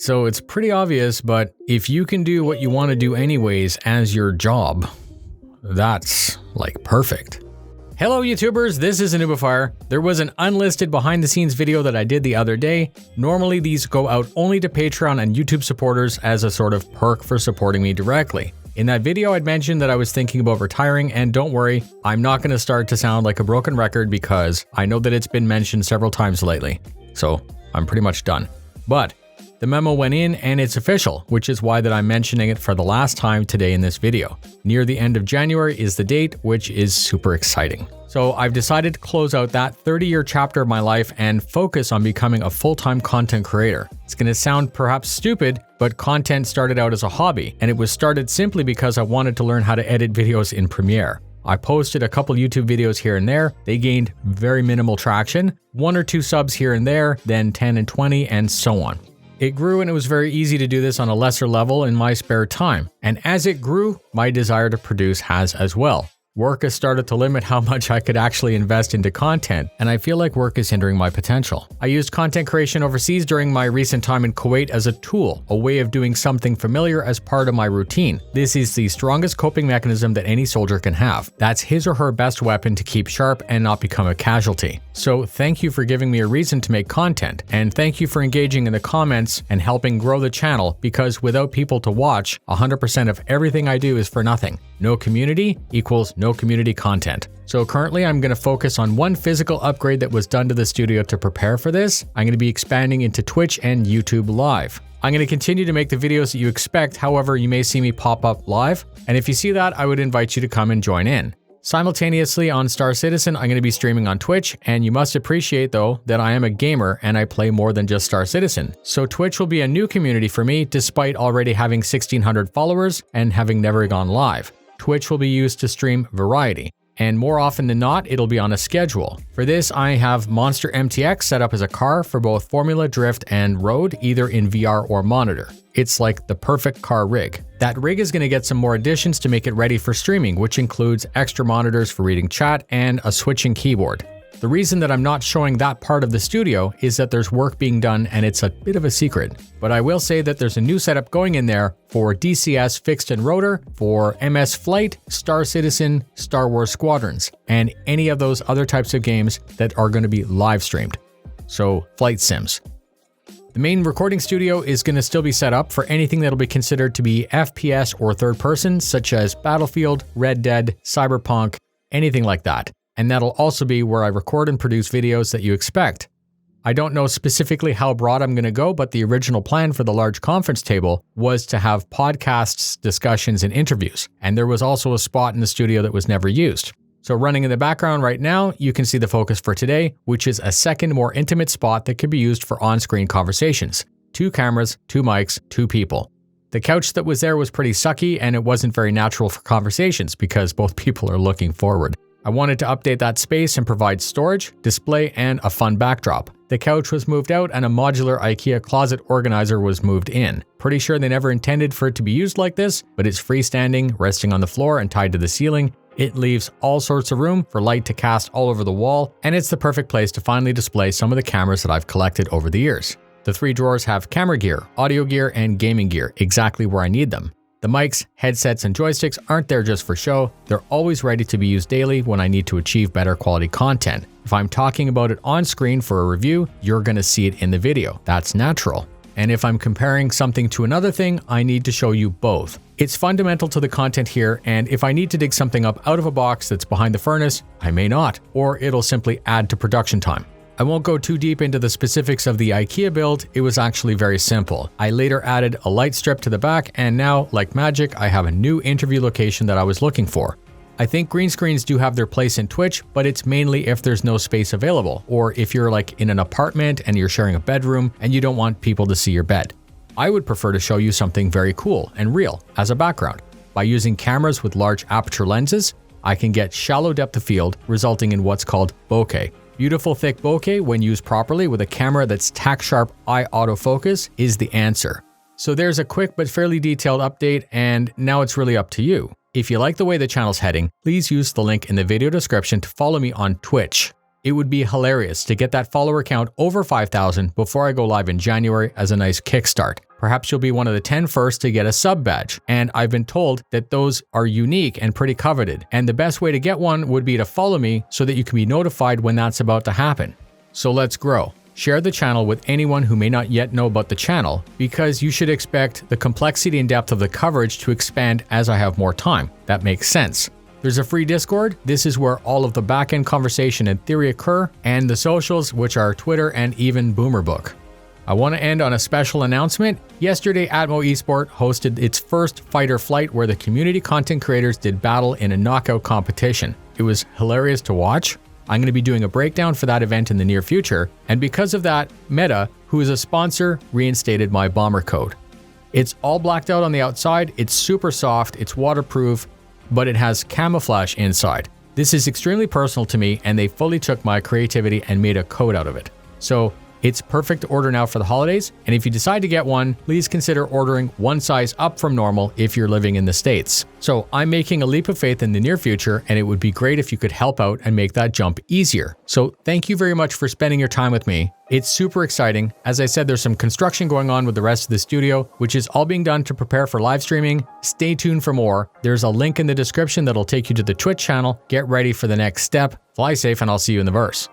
So it's pretty obvious, but if you can do what you want to do anyways as your job, that's like perfect. Hello YouTubers, this is a noobifier. There was an unlisted behind the scenes video that I did the other day. Normally these go out only to Patreon and YouTube supporters as a sort of perk for supporting me directly. In that video I'd mentioned that I was thinking about retiring, and don't worry, I'm not going to start to sound like a broken record because I know that it's been mentioned several times lately. So I'm pretty much done. But the memo went in and it's official, which is why that I'm mentioning it for the last time today in this video. Near the end of January is the date, which is super exciting. So I've decided to close out that 30-year chapter of my life and focus on becoming a full-time content creator. It's going to sound perhaps stupid, but content started out as a hobby, and it was started simply because I wanted to learn how to edit videos in Premiere. I posted a couple YouTube videos here and there. They gained very minimal traction, 1 or 2 subs here and there, then 10 and 20, and so on. It grew, and it was very easy to do this on a lesser level in my spare time. And as it grew, my desire to produce has as well. Work has started to limit how much I could actually invest into content, and I feel like work is hindering my potential. I used content creation overseas during my recent time in Kuwait as a tool, a way of doing something familiar as part of my routine. This is the strongest coping mechanism that any soldier can have. That's his or her best weapon to keep sharp and not become a casualty. So thank you for giving me a reason to make content, and thank you for engaging in the comments and helping grow the channel, because without people to watch, 100% of everything I do is for nothing. No community equals no community content. So currently I'm going to focus on one physical upgrade that was done to the studio to prepare for this. I'm going to be expanding into Twitch and YouTube Live. I'm going to continue to make the videos that you expect, however you may see me pop up live, and if you see that, I would invite you to come and join in. Simultaneously on StarCitizen, I'm going to be streaming on Twitch, and you must appreciate though that I am a gamer and I play more than just StarCitizen. So Twitch will be a new community for me despite already having 1,600 followers and having never gone live. Twitch will be used to stream variety, and more often than not, it'll be on a schedule. For this, I have Monster MTX set up as a car for both Formula, Drift, and Road, either in VR or monitor. It's like the perfect car rig. That rig is going to get some more additions to make it ready for streaming, which includes extra monitors for reading chat and a switching keyboard. The reason that I'm not showing that part of the studio is that there's work being done and it's a bit of a secret. But I will say that there's a new setup going in there for DCS Fixed and Rotor, for MS Flight, Star Citizen, Star Wars Squadrons, and any of those other types of games that are going to be live streamed. So flight sims. The main recording studio is going to still be set up for anything that'll be considered to be FPS or third person, such as Battlefield, Red Dead, Cyberpunk, anything like that. And that'll also be where I record and produce videos that you expect. I don't know specifically how broad I'm going to go, but the original plan for the large conference table was to have podcasts, discussions, and interviews. And there was also a spot in the studio that was never used. So running in the background right now, you can see the focus for today, which is a second, more intimate spot that could be used for on-screen conversations. 2 cameras, 2 mics, 2 people. The couch that was there was pretty sucky, and it wasn't very natural for conversations because both people are looking forward. I wanted to update that space and provide storage, display, and a fun backdrop. The couch was moved out and a modular IKEA closet organizer was moved in. Pretty sure they never intended for it to be used like this, but it's freestanding, resting on the floor and tied to the ceiling. It leaves all sorts of room for light to cast all over the wall, and it's the perfect place to finally display some of the cameras that I've collected over the years. The 3 drawers have camera gear, audio gear, and gaming gear, exactly where I need them. The mics, headsets, and joysticks aren't there just for show. They're always ready to be used daily when I need to achieve better quality content. If I'm talking about it on screen for a review, you're going to see it in the video. That's natural. And if I'm comparing something to another thing, I need to show you both. It's fundamental to the content here, and if I need to dig something up out of a box that's behind the furnace, I may not, or it'll simply add to production time. I won't go too deep into the specifics of the IKEA build, it was actually very simple. I later added a light strip to the back, and now, like magic, I have a new interview location that I was looking for. I think green screens do have their place in Twitch, but it's mainly if there's no space available, or if you're like in an apartment and you're sharing a bedroom and you don't want people to see your bed. I would prefer to show you something very cool and real as a background. By using cameras with large aperture lenses, I can get shallow depth of field, resulting in what's called bokeh. Beautiful thick bokeh, when used properly with a camera that's tack-sharp eye autofocus, is the answer. So there's a quick but fairly detailed update, and now it's really up to you. If you like the way the channel's heading, please use the link in the video description to follow me on Twitch. It would be hilarious to get that follower count over 5,000 before I go live in January as a nice kickstart. perhaps you'll be one of the 10 first to get a sub badge. And I've been told that those are unique and pretty coveted. And the best way to get one would be to follow me so that you can be notified when that's about to happen. So let's grow. Share the channel with anyone who may not yet know about the channel, because you should expect the complexity and depth of the coverage to expand as I have more time. That makes sense. There's a free Discord. This is where all of the back-end conversation and theory occur, and the socials, which are Twitter and even Boomerbook. I want to end on a special announcement. Yesterday, Atmo Esport hosted its first fighter flight where the community content creators did battle in a knockout competition. It was hilarious to watch. I'm going to be doing a breakdown for that event in the near future, and because of that, Meta, who is a sponsor, reinstated my bomber code. It's all blacked out on the outside, it's super soft, it's waterproof, but it has camouflage inside. This is extremely personal to me, and they fully took my creativity and made a code out of it. So it's perfect to order now for the holidays, and if you decide to get one, please consider ordering one size up from normal if you're living in the States. So I'm making a leap of faith in the near future, and it would be great if you could help out and make that jump easier. So thank you very much for spending your time with me. It's super exciting. As I said, there's some construction going on with the rest of the studio, which is all being done to prepare for live streaming. Stay tuned for more. There's a link in the description that'll take you to the Twitch channel. Get ready for the next step. Fly safe, and I'll see you in the verse.